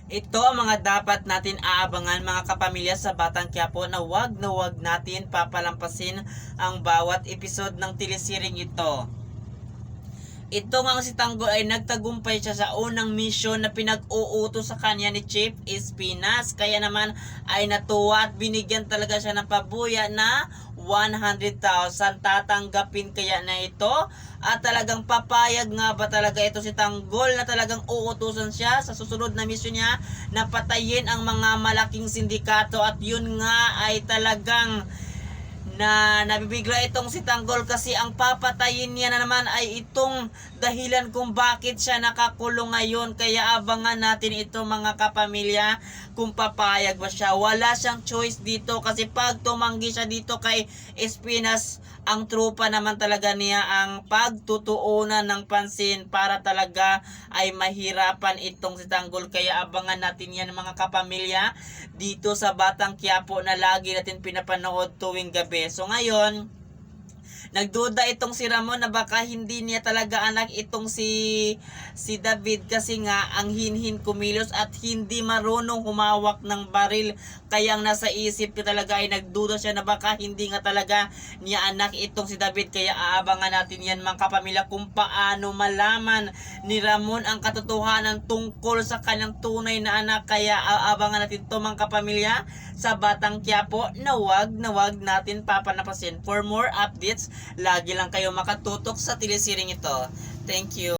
Ito ang mga dapat natin aabangan mga kapamilya sa Batang Quiapo na wag natin papalampasin ang bawat episode ng telesiring ito. Ito nga si Tanggol ay nagtagumpay siya sa unang mission na pinag-uuto sa kanya ni Chief Espinas. Kaya naman ay natuwa at binigyan talaga siya ng pabuya na 100,000. Tatanggapin kaya na ito? At talagang papayag nga ba talaga ito si Tanggol na talagang uutusan siya sa susunod na mission niya na patayin ang mga malaking sindikato? At yun nga ay talagang na nabibigla itong si Tanggol kasi ang papatayin niya na naman ay itong dahilan kung bakit siya nakakulong ngayon. Kaya abangan natin ito mga kapamilya kung papayag ba siya. Wala siyang choice dito kasi pag tumanggi siya dito kay Espinas, ang trupa naman talaga niya ang pagtutuunan ng pansin para talaga ay mahirapan itong si Tanggol. Kaya abangan natin yan mga kapamilya dito sa Batang Quiapo na lagi natin pinapanood tuwing gabi. So ngayon, nagduda itong si Ramon na baka hindi niya talaga anak itong si David kasi nga ang hinhin kumilos at hindi marunong humawak ng baril. Kaya ang nasa isip niya talaga ay nagduda siya na baka hindi nga talaga niya anak itong si David. Kaya aabangan natin yan mga kapamilya kung paano malaman ni Ramon ang katotohanan tungkol sa kanyang tunay na anak. Kaya aabangan natin ito mga kapamilya sa Batang Quiapo na wag natin papanapasin. For more updates, lagi lang kayo makatutok sa telesiring ito. Thank you.